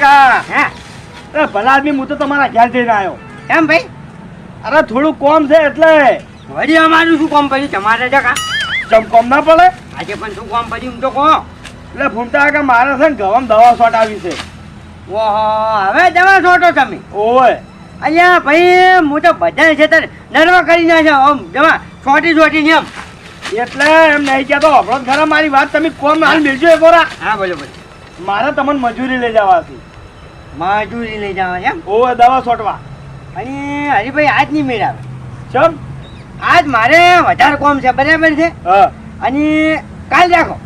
કાકા હે અરે ભલા આદમી હું તો તમારા ઘેર જઈને આવ્યો. કેમ ભાઈ? અરે થોડું કોમ છે એટલે. વળી અમારું શું કામ પડ્યું તમારે જગા? ચમ કોમ ના પડે આજે પણ શું કામ પડ્યું એમ તો કહો. એટલે ભૂમતા કાકા મારે છે ને ગવામાં દવા શોટ આવી છે. ઓહો, હવે દવા છોટો તમે? ઓય અહીંયા ભાઈ હું તો બધા છે તારે નરવા કરી નાખ્યો આમ દવા છોટી ને એમ. એટલે એમ નહીં કહેતો આપણો જ ખરા મારી વાત. તમે કોમ હાલ મિલજો એક વાર. હા બોલો બોલો. મારે તમને મજૂરી લઈ જવાથી. મજૂરી લઈ જવા એમ? ઓય દવા છોટવા. અને હરીભાઈ આજ નહીં મેળાવે. ચમ આજ મારે વધારે કોમ છે બરાબર છે. હા અને કાલ રાખો.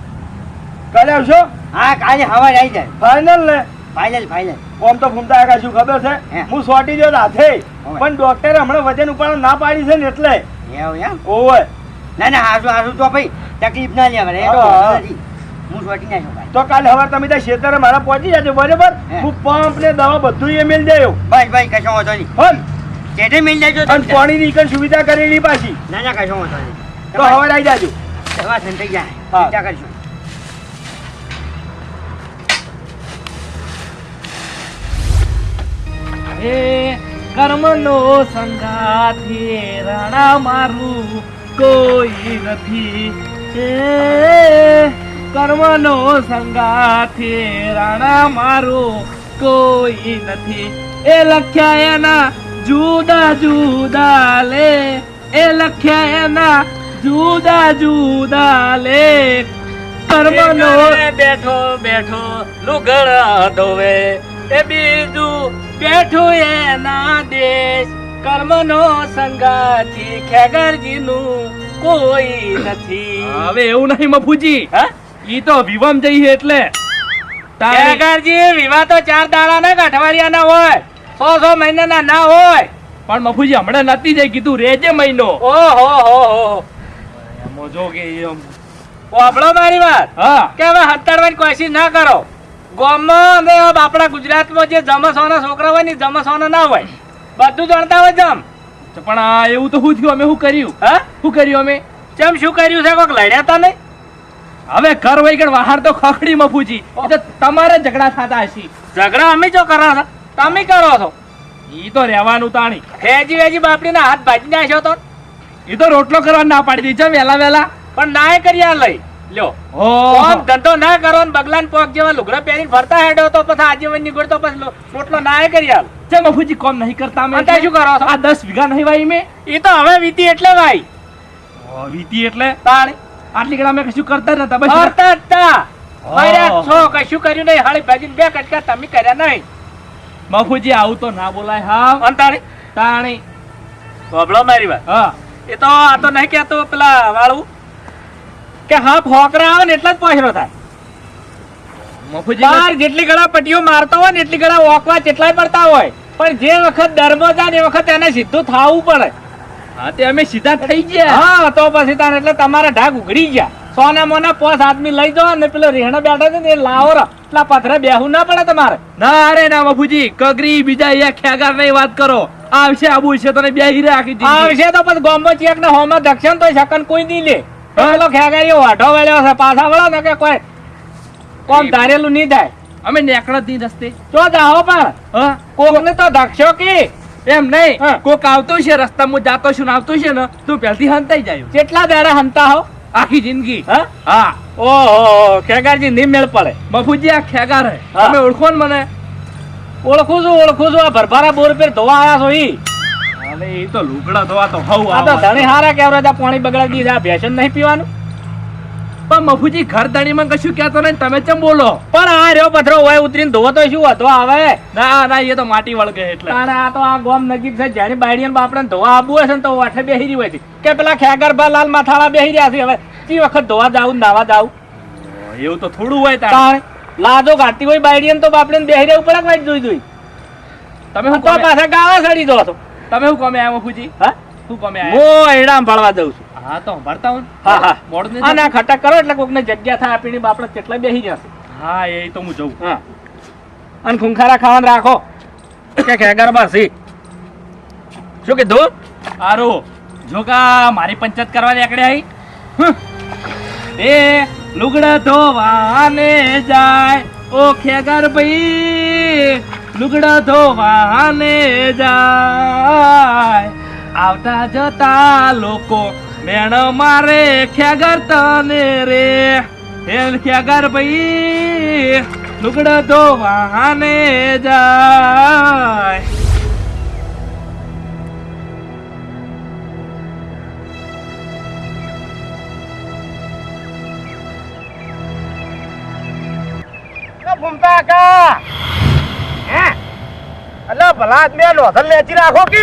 કાલે આવશો? હા કાલે સવારે આવી જાય. ફાઇનલ ને? ફાઇનલ. કોમ તો ભૂમતા કાકા શું ખબર છે હે. હું સોટી ગયો હાથે ઓય. પણ ડોક્ટરે હમણાં વજન ઉપાડવા ના પાડી છે ને એટલે. એવું એમ? ઓય ના હારું તો ભાઈ તકલીફ ના લેવા એ તો હા. વાંધો નથી. હું છોટી નાખ્યો ભાઈ. તો કાલે સવારે તમે ત્યાં ખેતરે મારા પહોંચી જજો બરાબર. હે. હું પંપ ને દવા બધું એ મેળ દેયો ભાઈ કશો વાંધો નહીં. હન જેઠે મિલ જાય અને પાણીની કઈ સુવિધા કરેલી પાછી. ના કશો વાંધો નહીં. તો સવારે આવી જાજો. દવા થઈ જાય. હા. ચિંતા કરશું. કર્મનો સંગાથી રણા મારું કોઈ નથી. કર્મનો સંગાથી રણા મારું કોઈ નથી. એ લખ્યા એના જુદા લે. એ લખ્યા એના જુદા લે. કર્મનો બેઠો લુગડા ધોવે. એ બીજું બેઠું એના દેશ. કર્મનો સંગાથી ખેગરજીનું કોઈ નથી. હવે એવું નહીં મફુજી, ઈ તો વિવામ જઈએ એટલે. ખેગરજી વિવાહ તો 4 દાડાના કે અઠવાડિયાના હોય, 100 મહિનાના ના હોય. પણ મફુજી હમણાં નથી જઈ કીધું રેજે મહિનો. ઓહો એમો જો કે ઓબળો મારી વાત. હા કે હવે હત્તાડવાની કોશિશ ના કરો. ગામમાં અને આપણા ગુજરાતમાં જે જમસવાના છોકરા હોય ને જમસવાના ના હોય, બધું જાણતા હોય જમ. પણ આ એવું તો શું થયું? અમે શું કર્યું? હા શું કર્યું અમે? ચમ શું કર્યું છે? કોક લડ્યા તા નહીં? હવે ઘર વઈ ગણ બહાર તો ખખડી મફુજી. એ તો તમારે ઝઘડા થતા હશે. ઝઘડા અમે જો કરો છો? તમે કરો છો. ઈ તો રહેવાનું તાણી. વેજી બાપડીના હાથ ભાજી નાખ્યો તો. ઈ તો રોટલો કરવા ના પાડી દીધી છે વેલા. પણ ના કર્યા લઈ લ્યો. કોમ ધંધો ના કરો ને બગલાન પોક જેવા લુગડા પહેરીને ફરતા હેડો તો પછી આજીવન નીકળ તો પછી રોટલો ના કર્યા. છે મફુજી કોમ નહીં કરતા અમે. શું કરો છો? આ 10 વીઘા નહીં વાઈ મે. ઈ તો હવે વીતી એટલે વાઈ. વીતી એટલે તાણી આટલી ગળા મેં કશું કરતા નતા. બસ કરતા હતા. માર્યા છો કશું કર્યું નહીં. હાળી ભાજીને 2 કટકા તમે કર્યા નહીં. મફુજી આવું તો ના બોલાય. હા અંતાણી તાણી બોબળો મારી વાત. હા એ તો આ તો નહીં કહેતો પેલા વાળું કે હા ફોકરા આવે ને એટલા જ પહોંચરો થાય. મફુજી જેટલી ગળા પટ્ટીઓ મારતો હોય ને એટલી ગળા ઓકવા જેટલાય પડતા હોય, પણ જે વખત ડરમો જાય ને એ વખત એને સીધું થાવું પડે. હા તે અમે સીધા થઈ ગયા. હા તો પછી તાન એટલે તમારા ઢાક ઉઘડી ગયા. સોના મોના 5 આદમી લઈ જાઓ ને પેલો રેહણા બેઠા છે ને એ લાવો રા. એટલા પથરે બેહવું ના પડે તમારે. ના અરે ના મફુજી કગરી બીજા અહીંયા ખેગાર નહીં વાત કરો. આવશે આબુ છે તને બેહી રે આખી દી. આવશે તો પછી ગોમો ચેક ને હોમાં દક્ષિણ તો શકન કોઈ નહીં લે. પેલો ખેગારીઓ વાઢો વેલ્યો છે પાછા વળો ને કે કોઈ કોમ ધારેલું નહીં થાય. અમે નેકળત ની રસ્તે ચો જાઓ પણ કોક ને તો દક્ષો કે એમ નહીં. કોક આવતો છે રસ્તામાં જાતો છું ને આવતો છે ને તું પહેલથી હંતાઈ જાય. કેટલા દાડા હંતા હો? આખી જિંદગી. હા ઓહો ખેગારજી ની મેળ પડે. મફુજી આ ખેગાર હે. તમે ઓળખો ને મને? ઓળખું છું. આ ભરભારા બોર પર ધોવા આયા છો ઈ. અરે એ તો લુગડા ધોવા તો હવ આ તો ધણી હારા કેવરા પાણી બગડાડી દીધા. ભેસન નહીં પીવાનું. પણ મફુજી ઘર ધણીમાં કશું કહેતો નહીં. તમે ચમ બોલો? પણ આ રહ્યો પથરો હોય ઉતરીને ધોવો તો શું હતો આવે? ના એ તો માટી વળગે એટલે. આ તો આ ગોમ નજીક છે. જાણી બાયડીને બાપડે ધોવા આબુ હશે ને તો વાઠે બેહી રહી હોય છે કે પેલા ખેગરભા લાલ માથાળા બેહી રહ્યા છે. હવે કી વખત ધોવા જાવું નાવા જાવું? એવું તો થોડું હોય તારે. લાજો ગાતી હોય બાયડીને તો બાપડે બેહી રહેવું પડે. વાઈટ જોઈ તમે હું તો પાછા ગાવા સડી દો છો. તમે શું કોમે આવ્યા મફુજી? હા શું કોમે આવ્યા? હું એડામ ભળવા દઉં છું. હા તો ભરતા હું. હા મોડ ને ના ખટક કરો એટલે કોકને જગ્યા થાય આપીને બાપડે કેટલા બેહી જશે. હા એ તો હું જઉં. હા અને ખૂંખારા ખાવાનું રાખો કે ખેગરમાં સી શું કીધું? સારું જો કા મારી પંચાયત કરવા નીકળે આવી એ લુગડા ધોવાને જાય ઓ ખેગાર ભાઈ લુગડા ધોવાને જાય આવતા જતા લોકો મેણ મારે ખેગાર તને રે હે ખેગાર ભાઈ લુગડા ધોવાને જાય ભૂમતા કા હે અલા ભલા આદમી આ નોધલ લેચી રાખો કે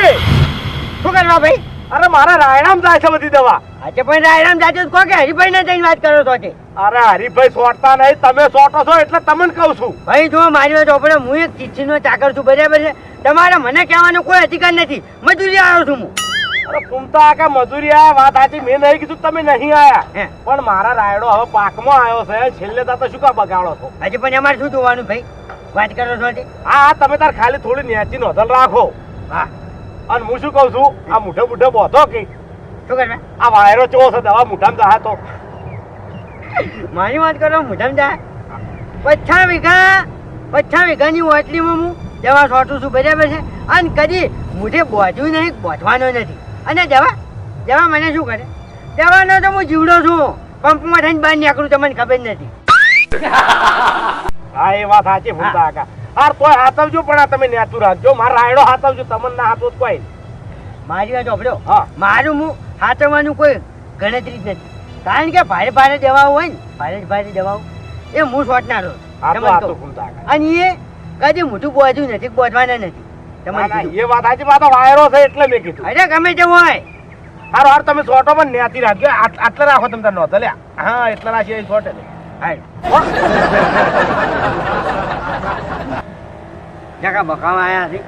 શું કરવા ભાઈ? અરે મારા રાયણામ જાય છે બધી દવા. આજે પણ રાયરામ જાજો કહો કે હરિભાઈ ને જઈને વાત કરો છો કે? અરે હરીભાઈ સોટતા નહીં, તમે સોટો છો એટલે તમને કહું છું. ભાઈ જો મારી વાત ઓપડે હું એક ચિઠ્ઠીનો ચાકર છું, બરાબર છે? તમારે મને કહેવાનો કોઈ અધિકાર નથી. મજૂરી આવ્યો છું હું. અરે ભૂમતા કા મજૂરી આયા વાત સાચી, મેં નહીં કીધું તમે નહીં આયા, હે. પણ મારા રાયડો હવે પાકમાં આવ્યો છે, છેલ્લે તો શું કા બગાડો છો? આજે પણ અમારે શું જોવાનું ભાઈ? વાત કરો છો તે? હા હા, તમે તાર ખાલી થોડી નેચી નોધલ રાખો. હા, અને હું શું કહું છું, આ મુઠે મુઠે બોધો કે શું કરવા? આ વાયરો ચો છે દવા મુઠામાં જહા તો મારી વાત કરો મોઢામાં જાય 50 વીઘાની ઓટલીમાં હું દવા છોટું છું, બરાબર છે? અને કદી મોઢે બોધ્યું નહીં, બોધવાનો નથી. અને દવા મને શું કરે? દવાનો તો હું જીવડો છું, પંપમાં થઈને બહાર નીકળું, તમને ખબર નથી. હા એ વાત સાચી ભૂમતા કાકા. હાર તોય હાથવજો, પણ આ તમે નેચું રાખજો. મારા રાયડો હાથવજો, તમને ના હાથવો તો કોઈ નહીં. મારી વાત સાંભળો. હા. મારું હું હાથવવાનું કોઈ ગણતરી જ નથી, કારણ કે ભારે ભારે દવાઓ હોય ને, ભારે દવાઓ એ હું છોટનારો. આ તો તમને આ તો કહું. ભૂમતા કાકા. અને એ કદી મોઢું બોધ્યું નથી, બોધવાના નથી. ના, તમને ના, કીધું. એ વાત સાચી, પાછો વાયરો છે એટલે મેં કીધું. અરે ગમે તે હોય. હારો હાર તમે સોટો પણ નેતી રાખજો. આટલે રાખો તમે તાર નોંધ લ્યા. હા એટલા રાખી એ સોટે નહીં. જગા બકાવા આયા છે.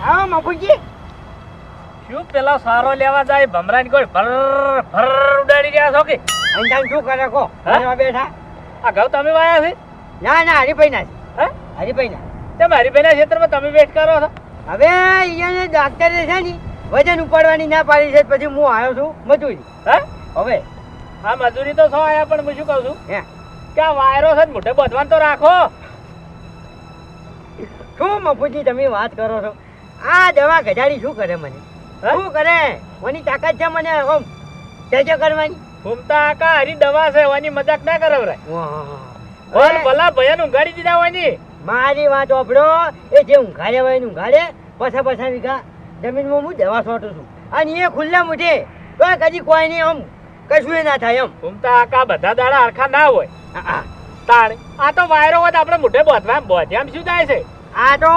આવો મફુજી. શું પેલા સારો લેવા જાય ભમરાની કોઈ ભર ભર ઉડાડી રહ્યા છો કે અંજાન શું કરે કો? હા? ઘરમાં બેઠા. આ ઘઉં તમે વાયા છે ના ના, હરીભાઈ ના છે. હે હરીભાઈ ના. તે મારી બેના ક્ષેત્રમાં તમે વેટ કરો છો હવે અહીંયા ડાક્ટરે છે ને વજન ઉપાડવાની ના પાડી છે, પછી હું આવ્યો છું મજૂરી. હે હવે આ મજૂરી તો સો આયા, પણ હું શું કહું છું હે કે આ વાયરો છે ને મોઢે બધવાન તો રાખો. શું મફુજી તમે વાત કરો છો? આ દવા ગજાડી શું કરે મને? હે? શું કરે? કોની તાકાત છે મને ઓમ જજ કરવાની? ઘૂમતા કા હરી દવા છે વાની મજાક ના કરે રે ઓહ. ઓલ ભલા ભયન ઉંગાડી દીધા વાની. મારી વાત ઓપડો, એ જે ઊંઘાડે હોય ને ઊંઘાડે. પછા વીઘા જમીનમાં હું દવા છોટું છું, અને એ ખુલ્લા મૂઠે તો કદી કોઈ નહીં, આમ કશું ના થાય એમ. ઘૂમતા કા બધા દાડા હરખા ના હોય આ તાણે આ તો વાયરો હોય તો આપણે મોઢે બધવા બધ્યામ શું થાય છે? તો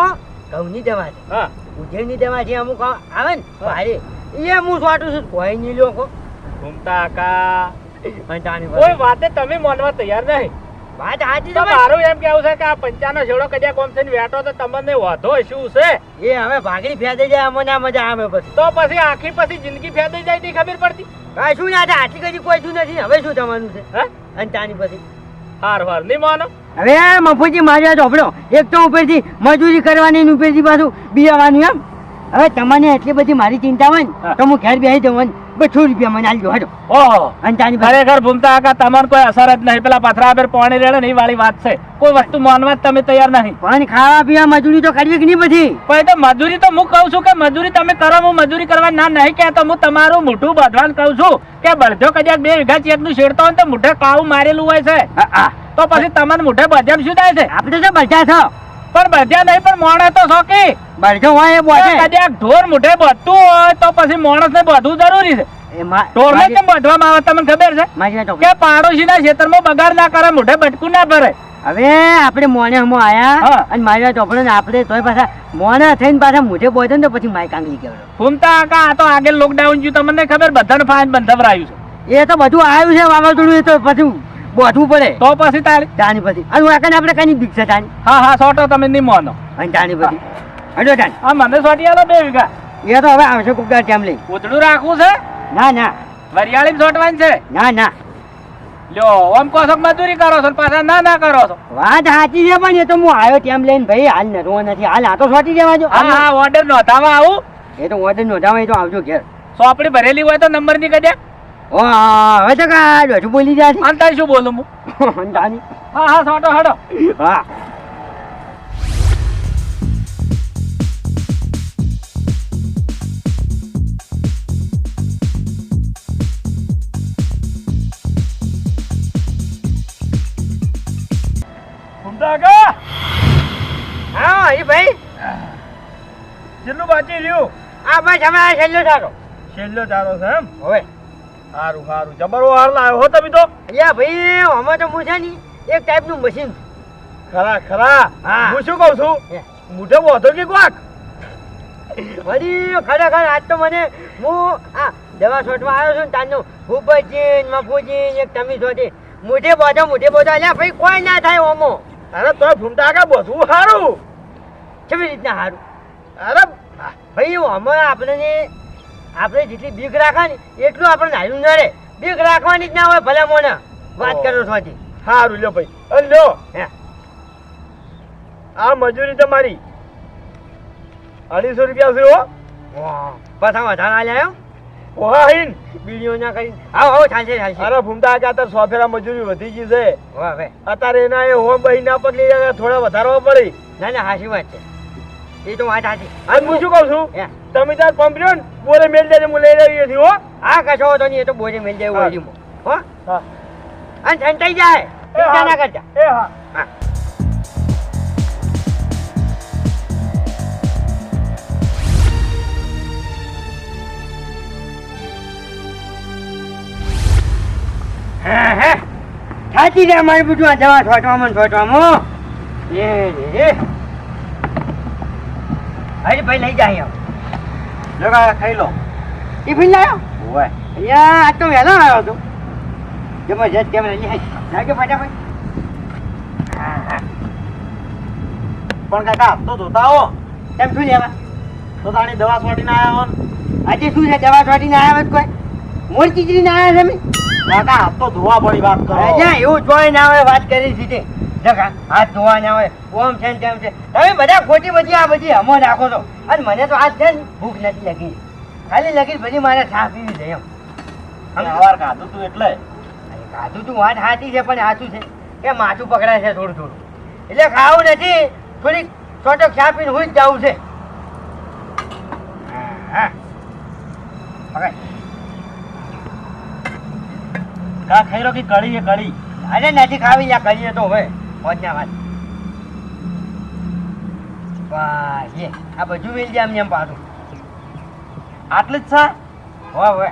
ઘઉંની દવા છે, હા ઉજળની દવા છે, અમુક આવે ને ભારે, એ હું છોટું છું. કોઈ નહીં લોકો. ઘૂમતા કા અને તાની કોઈ વાતે તમે માનવા તૈયાર નહીં. વાત સાચી તો છે. મારું એમ કેવું છે કે આ પંચાનો છેડો કદાચ કોમ થઈને વેટો તો તમને વાંધો શું છે? એ હવે ભાગડી ફેદાઈ જાય, અમને ના મજા આવે પછી. તો પછી આખી પછી જિંદગી ફેદાઈ જાય ની ખબર પડતી? શું ના થાય, આટલી કદી કોઈ શું નથી. હવે શું થવાનું છે? હે અને તાની પછી હાર વાર નહીં માનો. હવે મફુજી મારી વાત સાંભળો. એક તો ઉપરથી મજૂરી કરવાની ને ઉપરથી પાછું બિયાવાનું એમ. હવે તમને એટલી બધી મારી ચિંતા હોય ને હા. તો હું ઘેર બેસી જવાનું, 200 રૂપિયા મને આલજો. હાલો. ઓહો અને તાની પછી ખરેખર ભૂમતા કાકા તમારે કોઈ અસર જ નહીં. પેલા પથરા પર પાણી રેડે ને એ વાળી વાત છે. કોઈ વસ્તુ માનવા જ તમે તૈયાર નહીં. પણ ખાવા પીવા મજૂરી તો કરવી કે નહીં પછી? પણ એ તો મજૂરી તો હું કહું છું કે મજૂરી તમે કરો, હું મજૂરી કરવા ના નહીં કહેતો. હું તમારું મોઢું બધવાન કહું છું કે બળજો કદાચ 2 વીઘા ચેકનું શેડતો હોય ને તો મોઢે કાળું મારેલું હોય છે, તો પછી તમારે મોઢે બધ્યામ શું થાય છે? આપણે તો બળજા છો. પણ બધ્યા નહીં, પણ મોણે તો છો કે બળજો હોય એ બોલે. કદાચ ઢોર મોઢે બધતું હોય તો પછી માણસ ને બધવું જરૂરી છે. ઢોર ને કેમ બધવામાં આવે તમને ખબર છે? મારી વાત સાંભળો. કે પાડોશીના ખેતરમાં બગાડ ના કરે, મોઢે બટકું ના ભરે. હવે આપણે મોને હમો આયા હા. અને મારી વાત સાંભળો ને, આપણે તોય પાછા મોને થઈને પાછા મોઢે બોધે ને તો પછી માય કાંગલી કહેવાય. ઘૂમતા કાકા આ તો આગળ લોકડાઉન જ્યું તમને ખબર, બધાને ફાઈન બંધવરાયું છે. એ તો બધું આવ્યું છે વાવાઝોડું, એ તો પછી બોધવું પડે. તો પછી તારી તાની પછી અને વાકને આપણે કઈ બીક છે તાની. હા હા સોટો તમે નહીં માનો. અને તાની પછી હડો તાની. આ મને સોટી આલો 2 વીઘા. એ તો હવે આવશે કુકડા ટાઈમ લઈ. પૂતળું રાખવું છે ના ના વરિયાળી છોટવાની છે ના ના લ્યો ઓમ કહો છો કે મજૂરી કરો છો ને પાછા ના ના કરો છો વાત સાચી છે પણ એ તો હું આવ્યો ટાઈમ લઈને ભાઈ હાલ નરવો નથી હાલ આ તો છોટી દેવા જો હા હા ઓર્ડર નોંધાવા આવું એ તો ઓર્ડર નોંધાવા એ તો આવજો ઘેર સોપડી ભરેલી હોય તો નંબર ની કદ્યા ઓ હવે તો કાઢો છું બોલી જાય અંતર શું બોલું હું અંતાની હા હા સોટો હડો હા ફૂમતા કાકા હા એ ભાઈ કેટલું બાકી રહ્યું આ બસ અમે આ છેલ્લો સારો છેલ્લો ચારો છે એમ હવે સારું સારું જબરો હાર લાવ્યો હો તમે તો અલ્યા ભાઈ આમાં તો હું છે ને એક ટાઈપનું મશીન ખરા ખરા હા. હું શું કહું છું હે. મોઢે બોધો કે કોક વળી ખરેખર આજ તો મને હું આ દવા છોટવા આવ્યો છું ને તારનું ભૂપતજી મફુજી એક તમે છોટી મોઢે બોધો અલ્યા ભાઈ કોઈ ના થાય ઓમો અરે તોય ફૂમતા કાકા બધું સારું કેવી રીતના સારું અરે ભાઈ ઓમો આપણે જેટલી બીક રાખે ને એટલું આપણે નાયું ન રહે બીક રાખવાની જ ના હોય ભલે મોને વાત ઓહ. કરો છો સારું લ્યો ભાઈ અરે લ્યો હે આ મજૂરી તમારી 250 રૂપિયા છે હો પાછા વધારે આલ્યા ઓહા હિન બીડીઓ ના કરી આવો ચાલશે અરે ફૂમતા કાકા અત્યારે 100 ફેરા મજૂરી વધી ગઈ છે હવે અત્યારે એના એ હોમ બહી ના પકડી જાય થોડા વધારવા પડી ના ના હાચી વાત છે એ તો વાત સાચી અને હું શું કહું છું હે તમે તાર પંપ રહ્યો ને બોરે મેલ દેજે હું લઈ લઈએ છીએ હો આ કશો હતો નહીં એ તો બોરી મેલ જાય હા. ઓલીમાં હો હા અને સંતાઈ જાય ચિંતા ના કરતા એ હા હા સાચી છે મારી બધું આ દવા છોટવામાં એ અરે ભાઈ લઈ જાય જો કાકા ખાઈ લો ટિફિન લાવ્યો ઓય અહીંયા આજ તો વહેલો આવ્યો હતો જબરજસ્ત કેમ લઈ લાગે ફટાફટ પણ કાકા તો જોતા આવો તેમ શું લેવા તો તાણી દવા છોટીને આયા હો ને. આજે શું છે દવા છોટીને આવ્યા હોત કોઈ મોર ચીજરીને આવ્યા છે અમે કાકા હાથ તો ધોવા પડી વાત કરો અલ્યા એવું જોઈ ના હોય વાત કરી સીધી જગા હાથ ધોવા ના હોય ઓમ છે ને તેમ છે તમે બધા ખોટી બધી આ બધી હમો નાખો છો અને મને તો આજ છે ને ભૂખ નથી લાગી ખાલી લાગી બધી મારે ચા પીવી છે એમ સવાર ખાધું તું એટલે ખાધું તું વાત સાચી છે પણ સાચું છે કે માથું પકડાય છે થોડું થોડું એટલે ખાવું નથી થોડીક છોટો ચા પીને હું જ જવું છે હા પકડ કા ખાઈ રો કે કળી એ કળી અરે નથી ખાવી યા કરીએ તો હવે પહોંચના વાત વાહ એ આ બધું મિલ જાય એમને એમ પાછું આટલી જ છે હોય હોય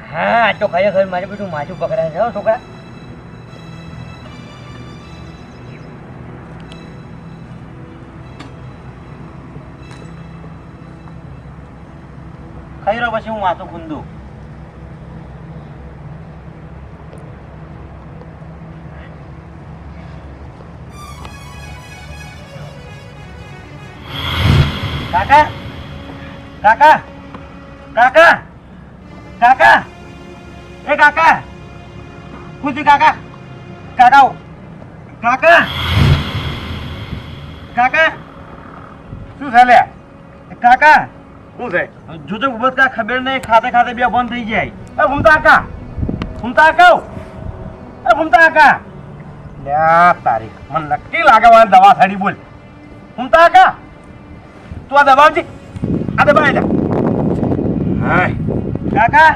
હા આ તો ખરેખર મારે બધું માથું પકડાય છે હો છોકરા ખાઈ રો પછી હું માથું ગુંદું કાકા કાકા કાકા કાકા એ કાકા ખુશી કાકા કાકા કાકા કાકા શું છે લે કાકા શું છે જોજો ઉભત કા ખબર નહીં ખાતે ખાતે બે બંધ થઈ જાય એ ઘૂમતા કાકા એ ઘૂમતા કાકા લ્યા તારીખ મને નક્કી લાગે મને દવા સાડી બોલ ઘૂમતા કાકા તું આ દબાવજી આ દબાવી લે હાય કાકા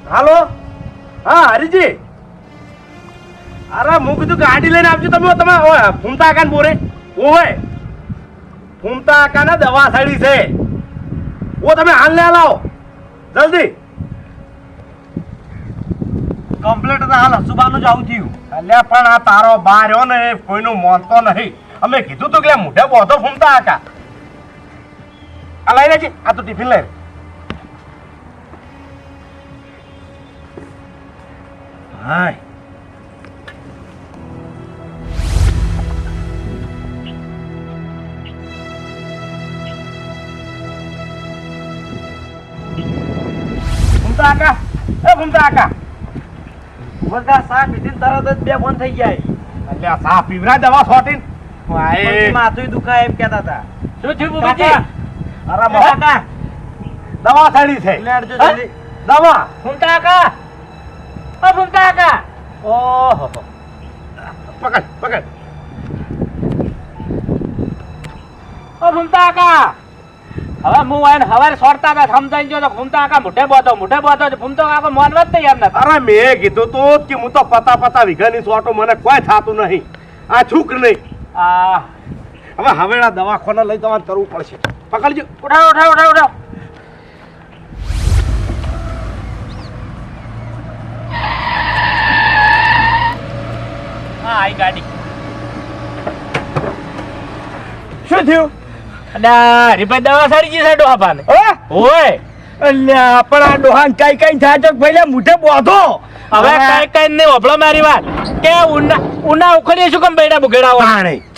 હાલો હા હરીજી અરે હું કીધું ગાડી લઈને આવજો તમે ફૂમતા કાકા બોરે ઓય ફૂમતા કાકા દવા સાડી છે ઓ તમે હાલ લે લાવો જલ્દી કમ્પ્લીટ તો હાલ હસુબાનું જ આવું થયું અલ્યા પણ આ તારો બા રહ્યો ને એ કોઈનું માનતો નહીં અમે કીધું તું કે મોઢે બોધો ફૂમતા કાકા આ લઈ લેજે આ તો ટિફિન લઈ હાય ઘૂમતા કાકા એ ઘૂમતા કાકા બધા સાપ પીધીને તરત જ બે બંધ થઈ જાય એટલે આ સાપ પીવરા દવા છોટીને વાય માથું દુખાય એમ કહેતા હતા શું થયું બુબજી? અરે કાકા દવા સાડી છે લેડજો જલ્દી દવા ઘૂમતા કાકા, ઓ ઘૂમતા કાકા. ઓહો પકડ પકડ ઓ ઘૂમતા કાકા, હવે હું આઈને હવારે સોડતા હતા સમજાઈ ગયો તો ઘૂમતા કાકા મોઢે બોતો છે. ઘૂમતો કાકો માનવા જ તૈયાર નથી. અરે મેં કીધું તું કે હું તો પતા વીઘાની સોટો મને કોઈ થાતું નહીં આ છૂક નહીં આ હવે હવેડા દવાખાને લઈ જવાનું કરવું પડશે પકડજો ઉઠાવ. હા, આઈ ગાડી. શું થયું અડા હરીભાઈ દવા સારી ગઈ છે ડોહાપાને. ઓય અલ્યા પણ આ ડોહાન કઈ થાય તો પહેલા મુઠે બોધો હવે કઈ નહીં ઓભળો મારી વાત કે ઉના ઉખડીએ શું કેમ બેડા બુગેડાવો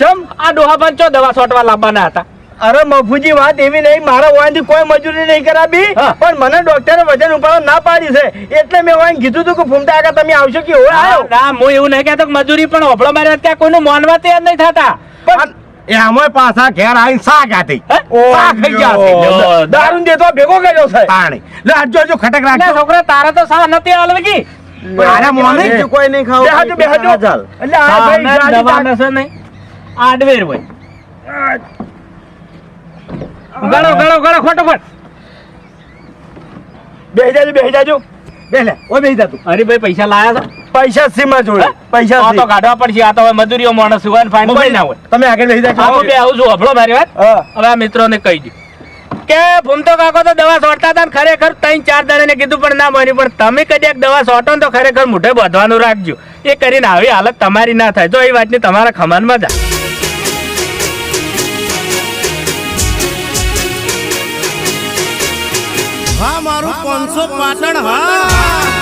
ચમ આ ડોહાપાન ચો દવા છોટવા લાવવાના હતા. અરે મફુજી વાત એવી નહીં મારા વાંથી કોઈ મજૂરી નહીં કરાવી હા. પણ મને ડોક્ટરે વજન ઉપાડવા ના પાડી છે એટલે મેં વાંઈ કીધું હતું કે ફૂમતા આગળ તમે આવશો કે હવે આવ્યો ના હું એવું નહીં કહેતો કે મજૂરી પણ ઓભળો મારી વાત ત્યાં કોઈનું માનવા તૈયાર નહીં થતા. પણ એ અમે પાછા ઘેર આવીને શાક આતી હે? શાક ખાઈ ગયા લો. દારૂ દેતો ભેગો કર્યો છે પાણી લે આજો આજો ખટક એટલે રાખજો છોકરા તારા તો સા નથી અલગી મારા મોને કોઈ નહીં ખાવ બેહાજો બેહાજો એટલે આ ભાઈ ગાડી દવા નશે નહીં આડવેર હોય. ગળો ખોટોફટ. બેહી જાજો બે લે ઓ બેહી જા તું અરે ભાઈ પૈસા લાયા છો? પૈસા સીમા જોડે પૈસા આ તો કાઢવા પડશે. આ તો હવે મજૂરીઓ માણસ હોય ને ફાઈન કોઈ ના હોય. તમે આગળ બેહી જાજો હું બે આવું છું અભળો મારી વાત. હા હવે આ મિત્રોને કહી દઉં કે ફૂમતો કાકો તો દવા સોટતા હતા ને ખરેખર 3-4 દાડાને કીધું પણ ના માન્યું. પણ તમે કદાચ દવા સોટો ને તો ખરેખર મોઢે બાંધવાનું રાખજો. એ કરીને આવી હાલત તમારી ના થાય તો એ વાતની તમારા ખમાનમાં જાય. હા મારું 500 પાટણ હા.